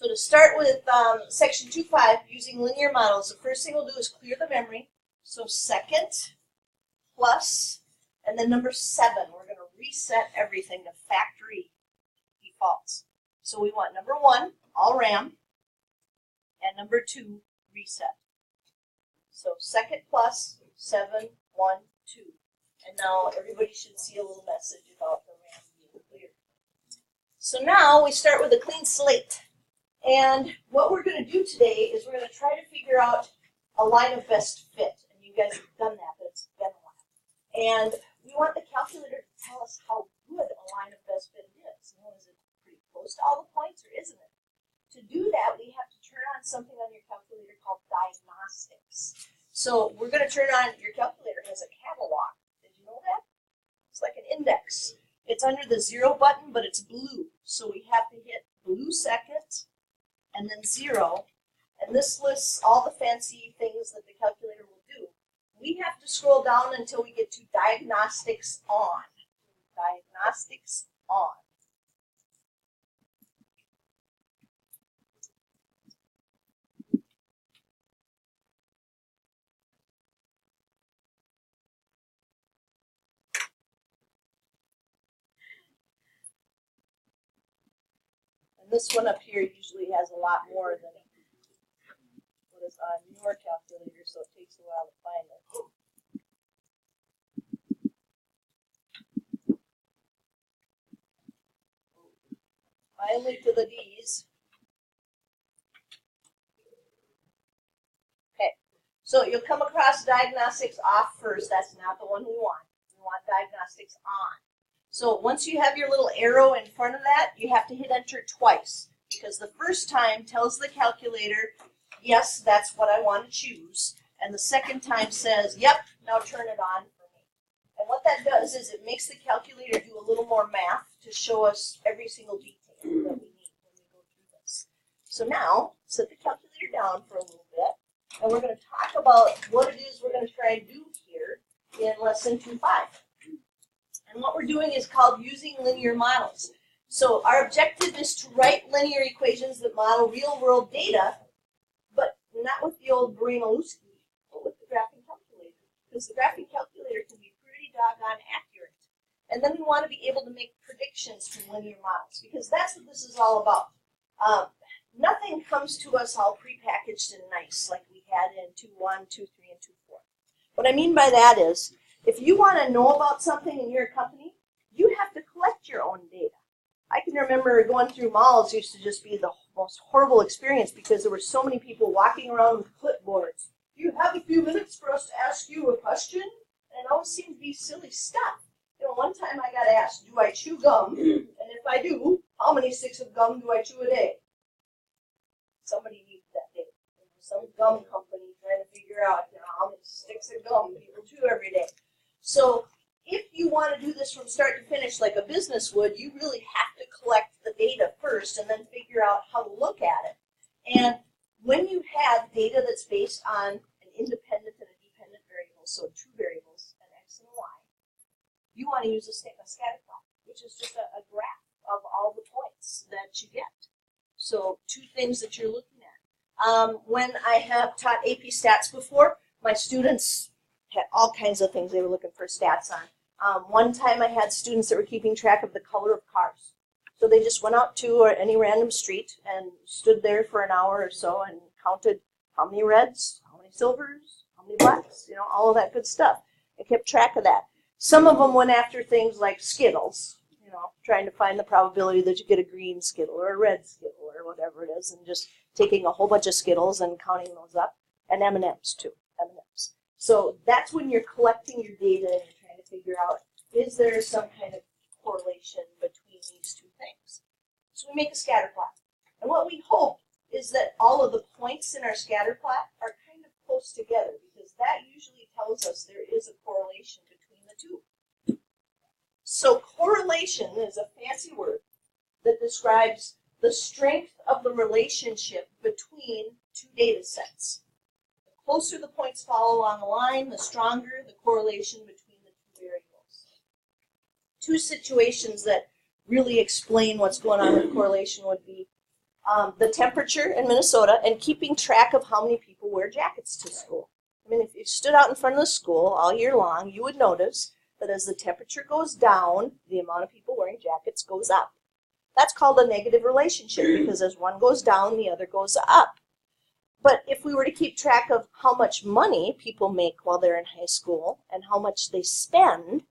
So to start with section 2.5, using linear models, the first thing we'll do is clear the memory. So second plus, and then number 7, we're going to reset everything to factory defaults. So we want number 1, all RAM, and number 2, reset. So second plus, 7, 1, 2. And now everybody should see a little message about the RAM being cleared. So now we start with a clean slate. And what we're going to do today is we're going to try to figure out a line of best fit. And you guys have done that, but it's been a while. And we want the calculator to tell us how good a line of best fit is. You know, is it pretty close to all the points or isn't it? To do that, we have to turn on something on your calculator called diagnostics. So we're going to turn on, your calculator has a catalog. Did you know that? It's like an index. It's under the 0 button, but it's blue. So we have to hit blue second, and then 0, and this lists all the fancy things that the calculator will do. We have to scroll down until we get to diagnostics on. Diagnostics on. And this one up here usually has a lot more than what is on your calculator, so it takes a while to find it. Finally to the D's. Okay, so you'll come across diagnostics off first. That's not the one we want. We want diagnostics on. So once you have your little arrow in front of that, you have to hit enter twice, because the first time tells the calculator, yes, that's what I want to choose, and the second time says, yep, now turn it on for me. And what that does is it makes the calculator do a little more math to show us every single detail that we need when we go through this. So now, set the calculator down for a little bit, and we're going to talk about what it is we're going to try and do here in lesson 2.5. And what we're doing is called using linear models. So our objective is to write linear equations that model real-world data, but not with the old Brain-Maluski, but with the graphing calculator. Because the graphing calculator can be pretty doggone accurate. And then we want to be able to make predictions from linear models, because that's what this is all about. Nothing comes to us all prepackaged and nice like we had in 2.1, 2.3, and 2.4. What I mean by that is, if you want to know about something in your company, you have to collect your own data. I can remember going through malls used to just be the most horrible experience because there were so many people walking around with clipboards. Do you have a few minutes for us to ask you a question? And it always seemed to be silly stuff. You know, one time I got asked, do I chew gum? And if I do, how many sticks of gum do I chew a day? Somebody needed that data. Some gum company trying to figure out, you know, how many sticks of gum people chew every day. So if you want to do this from start to finish like a business would, you really have to collect the data first and then figure out how to look at it. And when you have data that's based on an independent and a dependent variable, so 2 variables, an x and a y, you want to use a scatter plot, which is just a graph of all the points that you get. So 2 things that you're looking at. When I have taught AP Stats before, my students had all kinds of things they were looking for stats on. One time I had students that were keeping track of the color of cars. So they just went out to any random street and stood there for an hour or so and counted how many reds, how many silvers, how many blacks, you know, all of that good stuff, and kept track of that. Some of them went after things like Skittles, you know, trying to find the probability that you get a green Skittle or a red Skittle or whatever it is, and just taking a whole bunch of Skittles and counting those up, and M&Ms too, M&Ms. So that's when you're collecting your data and you're trying to figure out, is there some kind of correlation between these 2 things? So we make a scatter plot. And what we hope is that all of the points in our scatter plot are kind of close together, because that usually tells us there is a correlation between the 2. So correlation is a fancy word that describes the strength of the relationship between 2 data sets. The closer the points follow along the line, the stronger the correlation between the 2 variables. 2 situations that really explain what's going on with correlation would be the temperature in Minnesota, and keeping track of how many people wear jackets to school. I mean, if you stood out in front of the school all year long, you would notice that as the temperature goes down, the amount of people wearing jackets goes up. That's called a negative relationship because as one goes down, the other goes up. But if we were to keep track of how much money people make while they're in high school and how much they spend,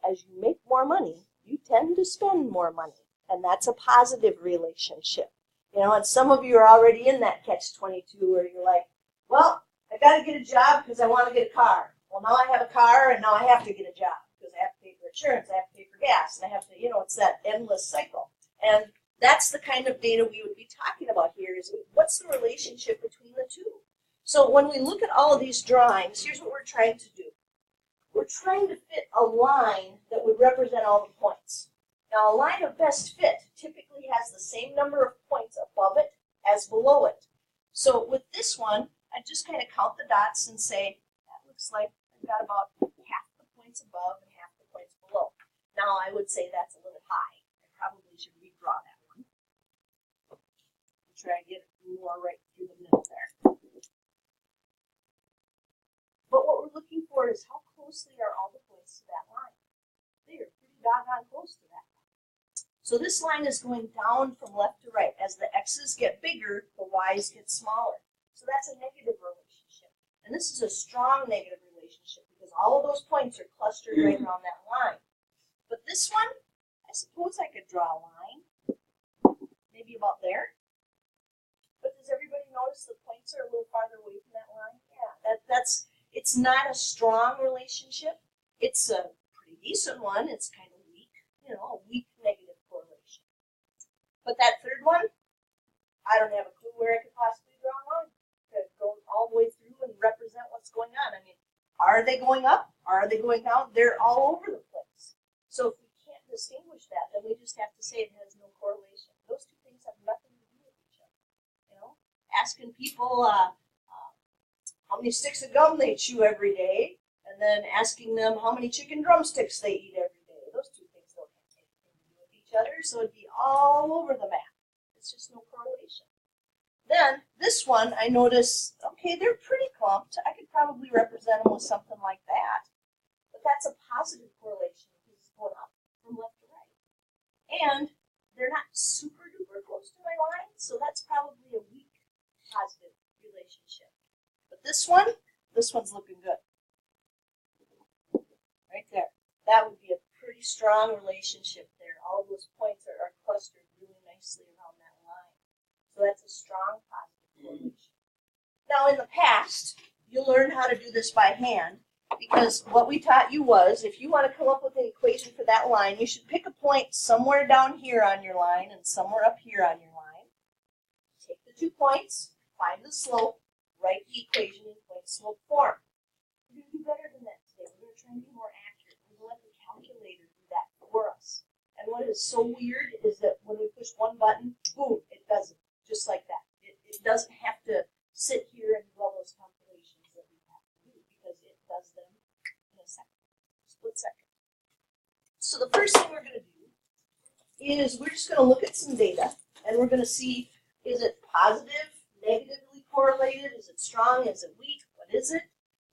as you make more money, you tend to spend more money. And that's a positive relationship. You know, and some of you are already in that catch-22 where you're like, well, I got to get a job because I want to get a car. Well, now I have a car and now I have to get a job because I have to pay for insurance, I have to pay for gas, and I have to, you know, it's that endless cycle. And that's the kind of data we would be talking about here is what's the relationship between the two? So when we look at all of these drawings, here's what we're trying to do. We're trying to fit a line that would represent all the points. Now, a line of best fit typically has the same number of points above it as below it. So with this one, I just kind of count the dots and say, that looks like I've got about half the points above and half the points below. Now, I would say that's a little high. I probably should redraw that one. Try to get it more right through the middle there. But what we're looking for is how closely are all the points to that line. They are pretty doggone close to that line. So this line is going down from left to right. As the x's get bigger, the y's get smaller. So that's a negative relationship. And this is a strong negative relationship because all of those points are clustered right around that line. But this one, I suppose I could draw a line, maybe about there. But does everybody notice the points are a little farther away from that line? Yeah, it's not a strong relationship. It's a pretty decent one. It's kind of weak, you know, a weak negative correlation. But that third one, I don't have a clue where I could possibly draw a line to go all the way through and represent what's going on. I mean, are they going up? Are they going down? They're all over the place. So if we can't distinguish that, then we just have to say it has no correlation. Those two things have nothing to do with each other. You know, asking people how many sticks of gum they chew every day, and then asking them how many chicken drumsticks they eat every day. Those two things don't have anything to do with each other, so it'd be all over the map. It's just no correlation. Then this one, I notice, okay, they're pretty clumped. I could probably represent them with something like that. But that's a positive correlation because it's going up from left to right. And they're not super duper close to my line, so that's probably a weak positive relationship. But this one's looking good. Right there. That would be a pretty strong relationship there. All those points are clustered really nicely around that line. So that's a strong positive correlation. Now in the past, you'll learn how to do this by hand because what we taught you was if you want to come up with an equation for that line, you should pick a point somewhere down here on your line and somewhere up here on your line. Take the 2 points, find the slope, write the equation in point-slope form. We're going to do better than that today. We're going to try and be more accurate. We're going to let the calculator do that for us. And what is so weird is that when we push one button, boom, it does it. Just like that. It doesn't have to sit here and do all those calculations that we have to do because it does them in a second, split second. So the first thing we're going to do is we're just going to look at some data and we're going to see, is it positive, negatively correlated? Is it strong? Is it weak? What is it?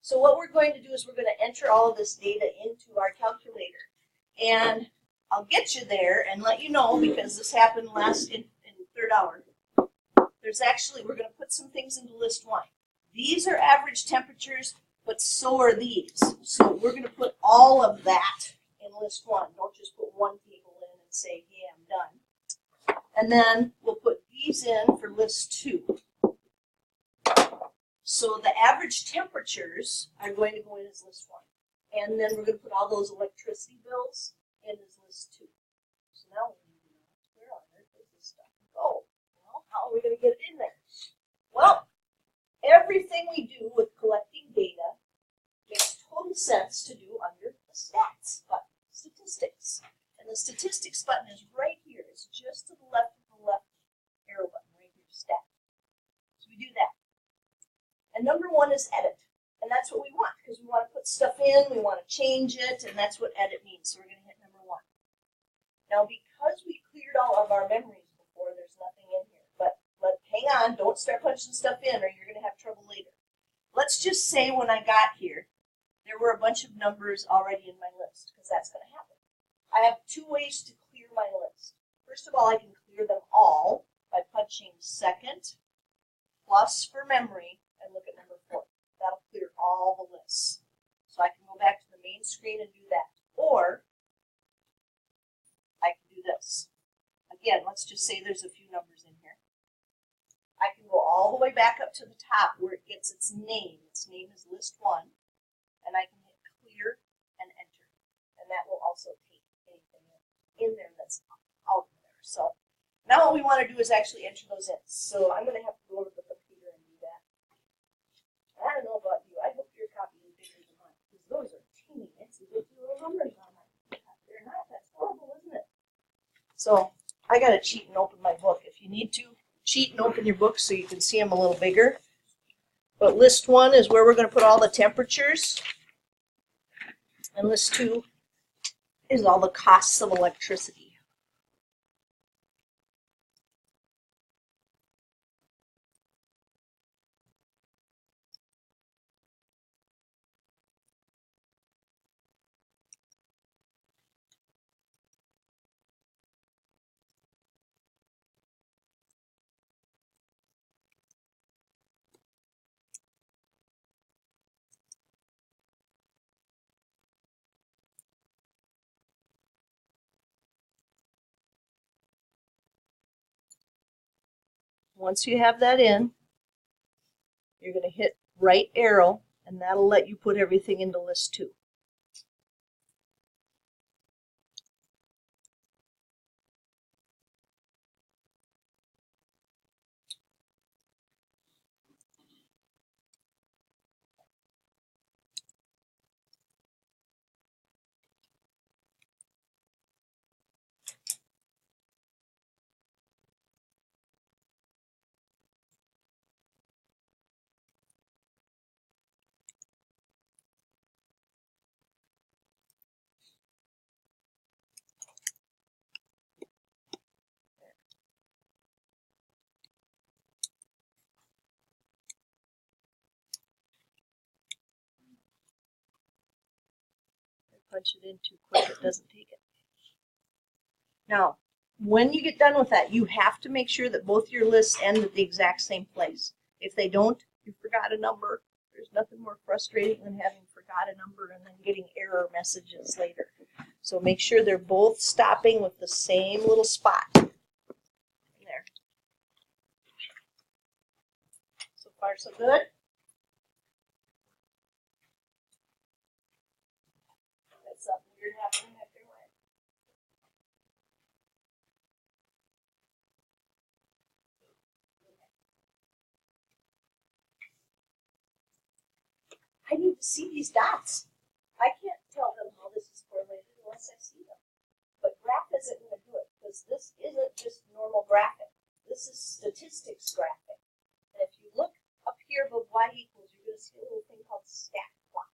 So what we're going to do is we're going to enter all of this data into our calculator. And I'll get you there and let you know because this happened last in third hour. There's actually, we're going to put some things into list 1. These are average temperatures, but so are these. So we're going to put all of that in list 1. Don't just put one table in and say, yeah, I'm done. And then we'll put these in for list 2. So the average temperatures are going to go in as list 1. And then we're going to put all those electricity bills in as list 2. So now we need to know where on earth does this stuff go? Well, how are we going to get it in there? Well, everything we do with collecting data makes total sense to do under the stats button, statistics. And the statistics button is right here. It's just to the left of the left arrow button, right here, stat. So we do that. And number 1 is edit. And that's what we want because we want to put stuff in, we want to change it, and that's what edit means. So we're going to hit number 1. Now because we cleared all of our memories before, there's nothing in here. But on. Don't start punching stuff in or you're going to have trouble later. Let's just say when I got here, there were a bunch of numbers already in my list, because that's going to happen. I have two ways to clear my list. First of all, I can clear them all by punching second plus for memory and look at number 4. That'll clear all the lists. So I can go back to the main screen and do that. Or I can do this. Again, let's just say there's a few numbers in here. I can go all the way back up to the top where it gets its name. Its name is list 1. And I can hit clear and enter. And that will also take anything in there that's out of there. So now what we want to do is actually enter those in. So I'm going to have to go to the computer and do that. I don't know about you. I hope your copy is bigger than mine, because those are teeny itsy bitty little numbers on mine. They're not. That's horrible, isn't it? So I got to cheat and open my book. If you need to, cheat and open your book so you can see them a little bigger. But list 1 is where we're going to put all the temperatures. And list 2 is all the costs of electricity. Once you have that in, you're going to hit right arrow, and that'll let you put everything into list 2. Punch it in too quick, it doesn't take it. Now, when you get done with that, you have to make sure that both your lists end at the exact same place. If they don't, you forgot a number. There's nothing more frustrating than having forgot a number and then getting error messages later. So make sure they're both stopping with the same little spot. There. So far, so good. That's something weird happening after a while. I need to see these dots. I can't tell them how this is correlated unless I see them. But graph isn't going to do it, because this isn't just normal graphing. This is statistics graphing. And if you look up here above y equals, you're going to see a little thing called stat plot.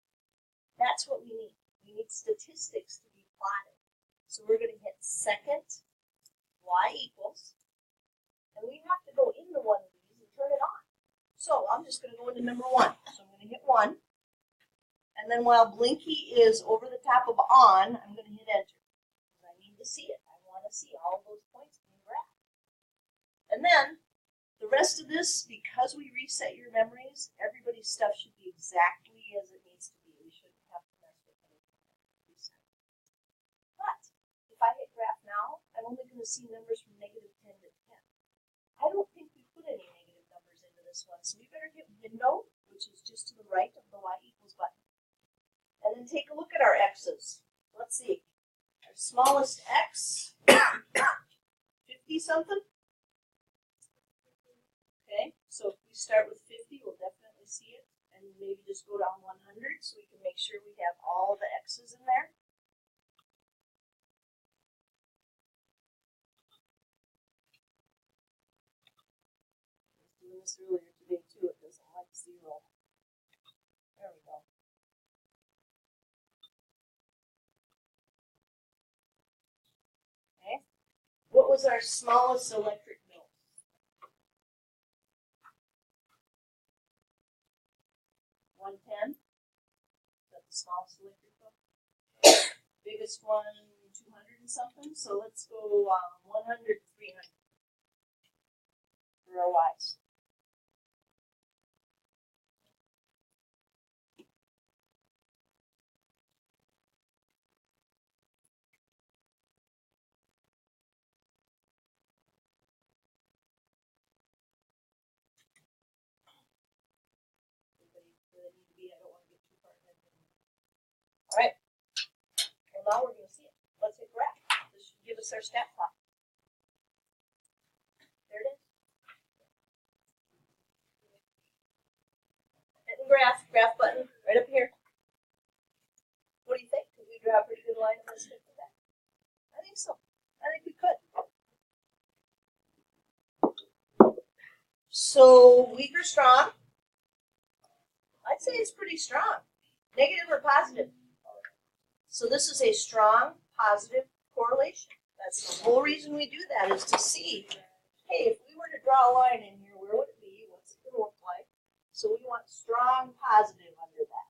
That's what we need. We need statistics to be plotted. So we're going to hit second y equals, and we have to go into one of these and turn it on. So I'm just going to go into number 1. So I'm going to hit 1. And then while Blinky is over the top of on, I'm going to hit enter. I need to see it. I want to see all those points in the graph. And then the rest of this, because we reset your memories, everybody's stuff should be exactly as it needs to be. We shouldn't have to mess with anything. But if I hit graph now, I'm only going to see numbers from -10 to 10. I don't think we put any negative numbers into this one, so we better hit window, which is just to the right of the y equals button. And then take a look at our x's. Let's see. Our smallest x, 50 something. Okay, so if we start with 50, we'll definitely see it. And maybe just go down 100 so we can make sure we have all the x's in there. I was doing this earlier today too. It doesn't like 0. There we go. What was our smallest electric bill? 110. That's the smallest electric bill. Biggest one, 200 and something. So let's go 100 to 300 for our Y's. All right. Well, now we're going to see it. Let's hit graph. This should give us our stat plot. There it is. Hitting graph button right up here. What do you think? Could we draw a pretty good line of this with that? I think so. I think we could. So weak or strong? I'd say it's pretty strong. Negative or positive? So this is a strong positive correlation. That's the whole reason we do that, is to see, hey, if we were to draw a line in here, where would it be? What's it going to look like? So we want strong positive under that.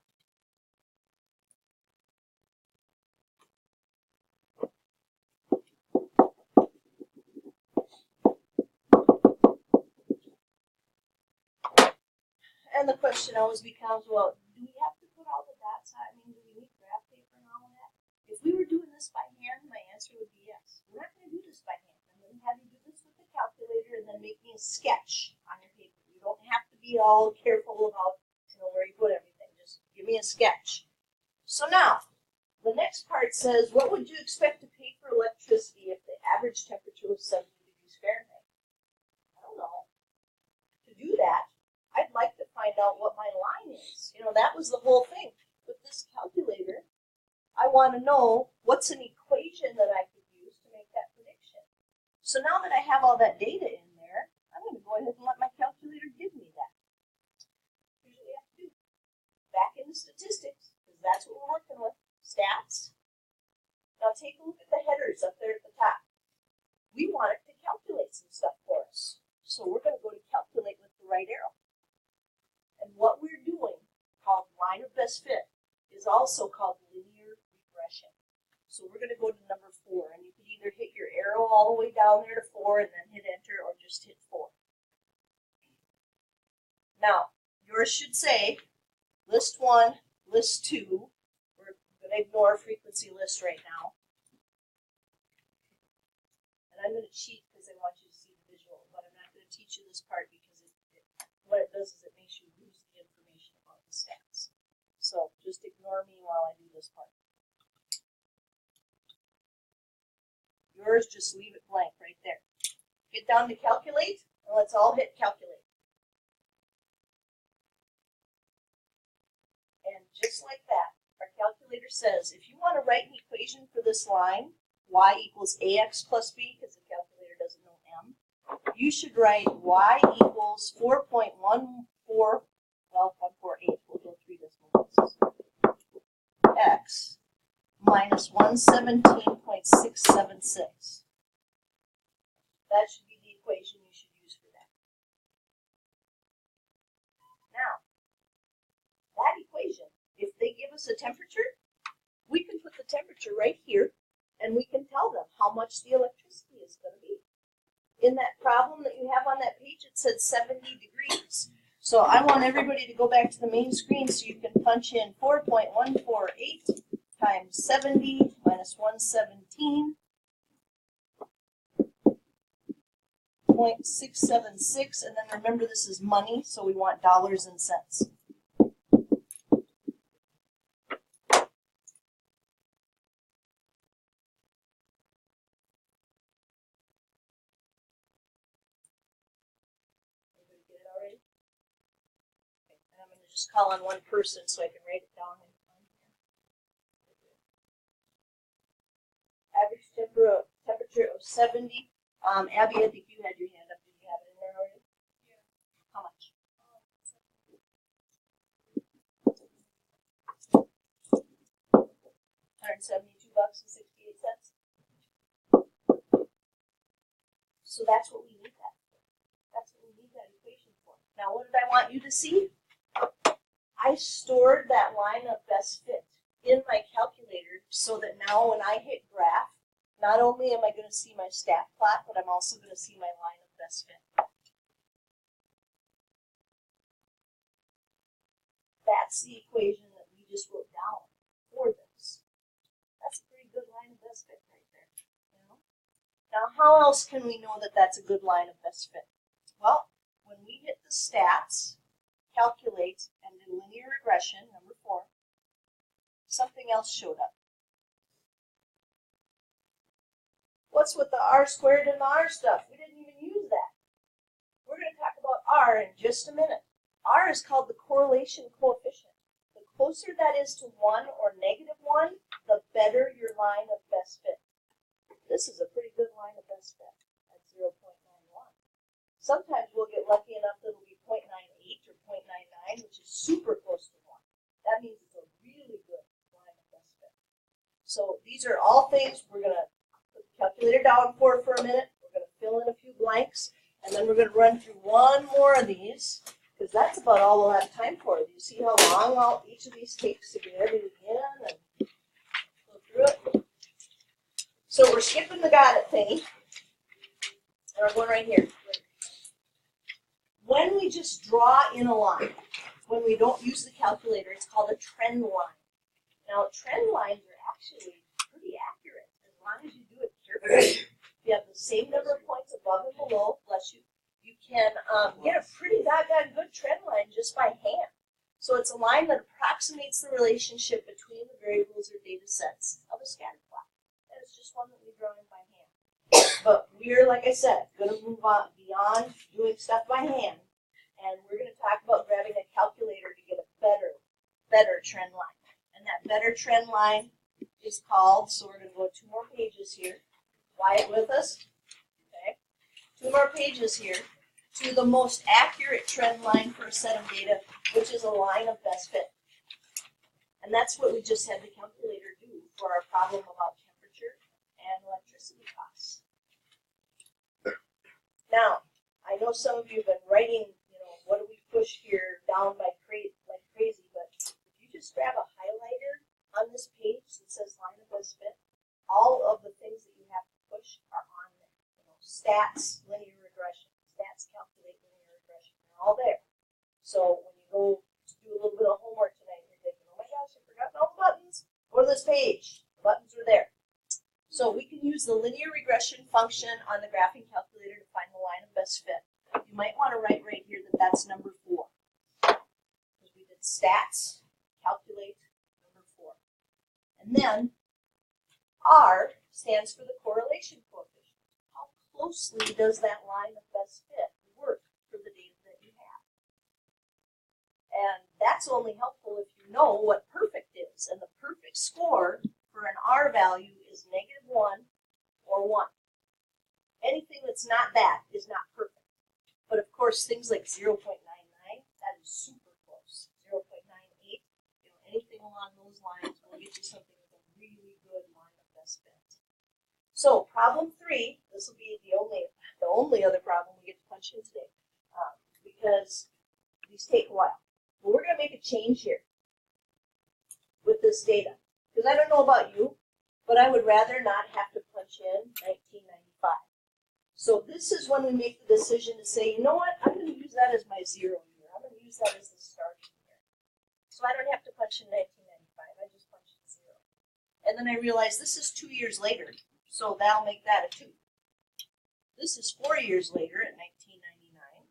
And the question always becomes, well, do we have to put all the dots on? I mean, do we need graph paper and all of that? If we were doing this by hand, my answer would be yes. We're not going to do this by hand. I'm going to have you do this with the calculator and then make me a sketch on your paper. You don't have to be all careful about, where you put everything. Just give me a sketch. So now, the next part says, what would you expect to pay for electricity if the average temperature was 70 degrees Fahrenheit? I don't know. To do that, I'd like to find out what my line is. That was the whole thing. With this calculator, I want to know what's an equation that I could use to make that prediction. So now that I have all that data in there, I'm going to go ahead and let my calculator give me that. Here's what we have to do. Back into statistics, because that's what we're working with. Stats. Now take a look at the headers up there at the top. We want it to calculate some stuff for us. So we're going to go to calculate with the right arrow. And what we're doing, called line of best fit, is also called linear regression. So we're going to go to number 4, and you can either hit your arrow all the way down there to 4 and then hit enter, or just hit 4. Now, yours should say list 1, list 2. We're going to ignore frequency list right now. And I'm going to cheat because I want you to see the visual, but I'm not going to teach you this part because what it does is it makes you lose the information about the stats. So just ignore me while I do this part. Yours, just leave it blank right there. Get down to calculate, and let's all hit calculate. And just like that, our calculator says, if you want to write an equation for this line, y equals ax plus b, because the calculator doesn't know m, you should write y equals 4.14, well, 148, we'll go 3 decimal places, x minus 117.676. That should be the equation you should use for that. Now, that equation, if they give us a temperature, we can put the temperature right here, and we can tell them how much the electricity is going to be. In that problem that you have on that page, it said 70 degrees. So I want everybody to go back to the main screen so you can punch in 4.148 times 70 minus 117.676. And then remember, this is money, so we want dollars and cents. Just call on one person so I can write it down. Average temperature of 70. Abby, I think you had your hand up. Did you have it in there already? Yeah. How much? $172.68. So that's what we need that for. That's what we need that equation for. Now, what did I want you to see? I stored that line of best fit in my calculator so that now when I hit graph, not only am I going to see my stat plot, but I'm also going to see my line of best fit. That's the equation that we just wrote down for this. That's a pretty good line of best fit right there. You know? Now, how else can we know that that's a good line of best fit? Well, when we hit the stats, calculate, and do linear regression, number 4, something else showed up. What's with the r squared and the r stuff? We didn't even use that. We're going to talk about r in just a minute. R is called the correlation coefficient. The closer that is to 1 or -1, the better your line of best fit. This is a pretty good line of best fit at 0.91. Sometimes we'll get lucky enough that it'll be 0.98 or 0.99, which is super close to 1. That means it's a really good line of best fit. So these are all things we're going to put the calculator down for a minute. We're going to fill in a few blanks, and then we're going to run through one more of these, because that's about all we'll have time for. Do you see how long each of these takes to get everything in and go through it? So we're skipping the got it thingy, and we're going right here. When we just draw in a line, when we don't use the calculator, it's called a trend line. Now, trend lines are actually pretty accurate as long as you do it carefully. If you have the same number of points above and below, bless you, you can get a pretty doggone good trend line just by hand. So it's a line that approximates the relationship between the variables or data sets of a scatter plot. And it's just one that we draw in by hand. But we're, like I said, going to move on beyond doing stuff by hand. And we're going to talk about grabbing a calculator to get a better trend line. And that better trend line is called, so we're going to go 2 more pages here. Quiet with us. Okay. 2 more pages here to the most accurate trend line for a set of data, which is a line of best fit. And that's what we just had the calculator do for our problem about temperature and electricity costs. Now, I know some of you have been writing, what do we push here down like crazy, but if you just grab a highlighter on this page that says line of best fit, all of the things that you have to push are on there. Stats, linear regression, stats calculate linear regression, they're all there. So when you go to do a little bit of homework tonight, you're thinking, oh my gosh, I forgot all the buttons. Go to this page, the buttons are there. So we can use the linear regression function on the graphing calculator to find the line of best fit. You might want to write right here that that's number 4. Because we did stats, calculate, number 4. And then R stands for the correlation coefficient. How closely does that line of best fit work for the data that you have? And that's only helpful if you know what perfect is. And the perfect score for an R value is -1 or 1. Anything that's not that is not perfect. But of course, things like 0.99, that is super close. 0.98, anything along those lines will get you something with a really good line of best fit. So problem 3, this will be the only other problem we get to punch in today, because these take a while. But we're going to make a change here with this data. Because I don't know about you, but I would rather not have to punch in 1995. So this is when we make the decision to say, you know what, I'm going to use that as my 0 year. I'm going to use that as the starting year. So I don't have to punch in 1995. I just punch in 0. And then I realize this is 2 years later, so that'll make that a 2. This is 4 years later at 1999.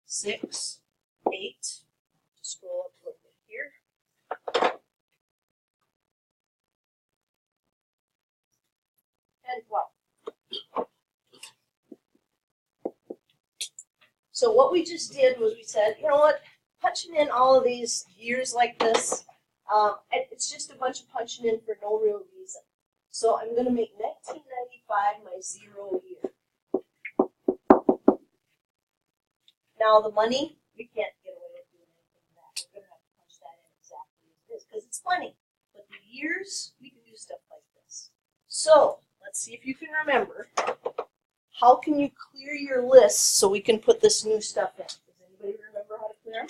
6, 8. Just scroll up a little bit here. And 12. So what we just did was we said, you know what, punching in all of these years like this, it's just a bunch of punching in for no real reason. So I'm going to make 1995 my 0 year. Now the money, we can't get away with doing anything with that. We're going to have to punch that in exactly as it is because it's money. But the years, we can do stuff like this. So let's see if you can remember. How can you clear your lists so we can put this new stuff in? Does anybody remember how to clear them?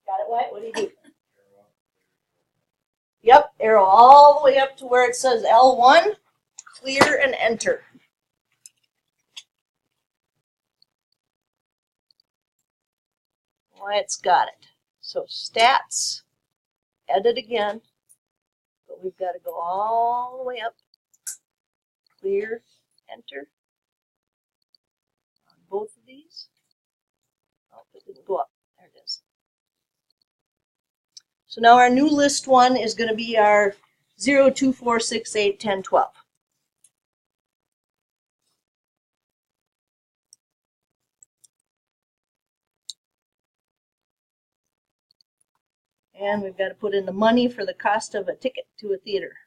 Got that right? What do you do? Yep, arrow all the way up to where it says L1, clear and enter. Why, it's got it. So stats, edit again, but we've got to go all the way up, clear, enter on both of these. Oh, it didn't go up. There it is. So now our new list one is going to be our 0, 2, 4, 6, 8, 10, 12. And we've got to put in the money for the cost of a ticket to a theater.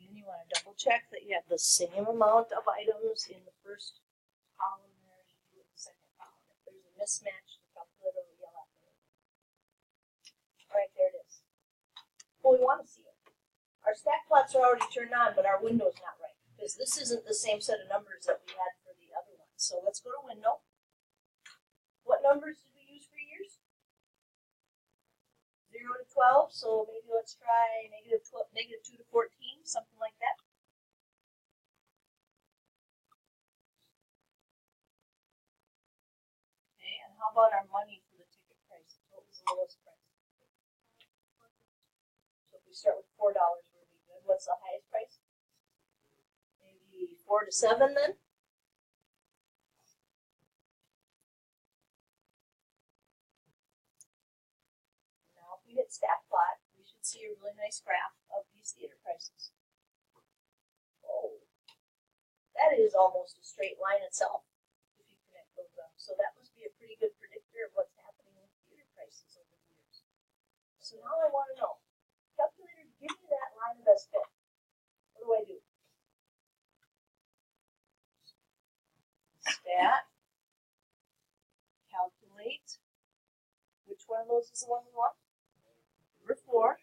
You want to double check that you have the same amount of items in the first column there as you do in the second column. If there's a mismatch, the calculator will yell at you. All right, there it is. Well, we want to see it. Our stack plots are already turned on, but our window's not right because this isn't the same set of numbers that we had for the other ones. So let's go to window. What numbers did we use for years? 0 to 12, so maybe let's try negative 2 to 14, something like that. Okay, and how about our money for the ticket price? What was the lowest price? So if we start with $4, we'll be good. What's the highest price? Maybe 4 to 7 then? We hit stack plot, we should see a really nice graph of these theater prices. Oh, that is almost a straight line itself if you connect those up. So that must be a pretty good predictor of what's happening with theater prices over the years. So now I want to know, calculator, give me that line of best fit. What do I do? Stat, calculate. Which one of those is the one we want? Number 4.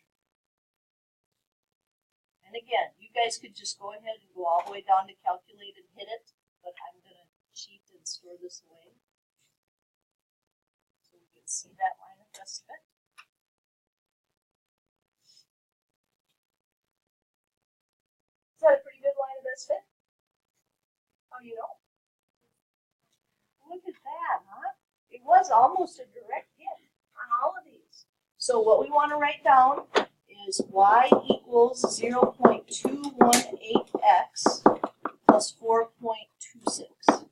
And again, you guys could just go ahead and go all the way down to calculate and hit it, but I'm going to cheat and store this away so we can see that line of best fit. Is that a pretty good line of best fit? How do you know? Look at that, huh? It was almost a direct hit on all of these. So what we want to write down is y equals 0.218x plus 4.26.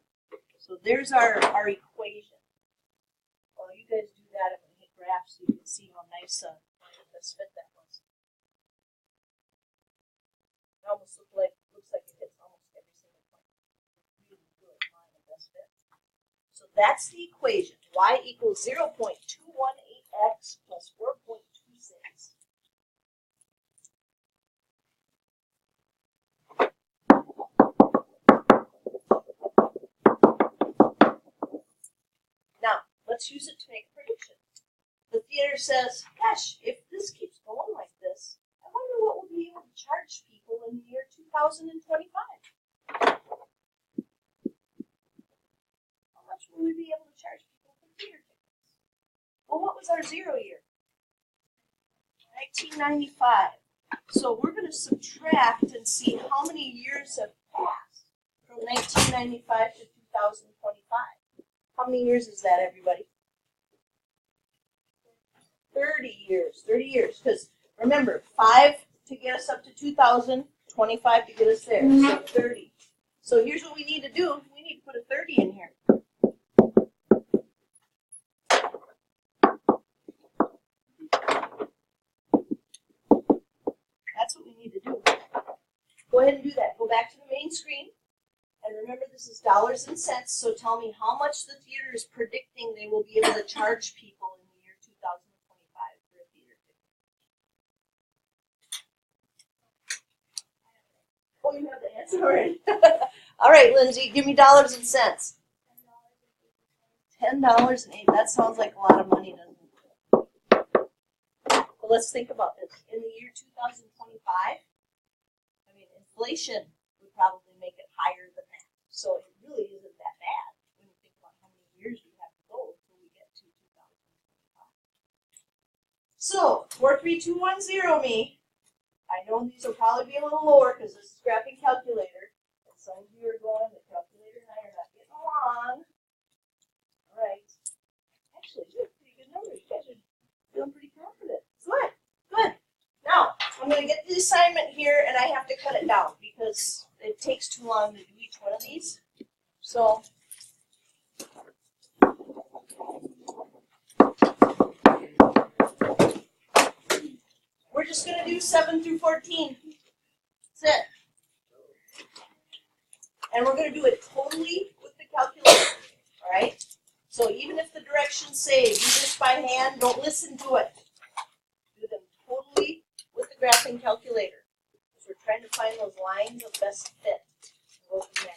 So there's our equation. While you guys do that, I'm going to hit graph so you can see how nice this fit that was. It almost looks like it hits almost every single point. Really good line of best fit. So that's the equation. Y equals 0.218x plus 4.26. Now, let's use it to make a prediction. The theater says, gosh, if this keeps going like this, I wonder what we'll be able to charge people in the year 2025. How much will we be able to charge people for theater tickets? Well, what was our 0 year? 1995. So we're going to subtract and see how many years have passed from 1995 to 2025. How many years is that, everybody? 30 years. 30 years. Because remember, 5 to get us up to 2000, 25 to get us there. So 30. So here's what we need to do. We need to put a 30 in here. That's what we need to do. Go ahead and do that. Go back to the main screen. And remember, this is dollars and cents, so tell me how much the theater is predicting they will be able to charge people in the year 2025 for a theater ticket. Oh, you have the answer already? All right, Lindsay, give me dollars and cents. $10.08. That sounds like a lot of money, doesn't it? But let's think about this. In the year 2025, I mean, inflation would probably make it higher than that. So it really isn't that bad when you think about how many years we have to go until we get to 2025. So 43210 me. I know these will probably be a little lower because this is graphing calculator. And some of you are going, the calculator and I are not getting along. All right. Actually, you have pretty good numbers. You guys are feeling pretty confident. Good. Good. Now, I'm going to get the assignment here and I have to cut it down because it takes too long to do each one of these. So, we're just going to do 7 through 14. That's it. And we're going to do it totally with the calculator. All right? So even if the directions say do this by hand, don't listen to it. Do them totally with the graphing calculator. Because we're trying to find those lines of best fit. Go from there.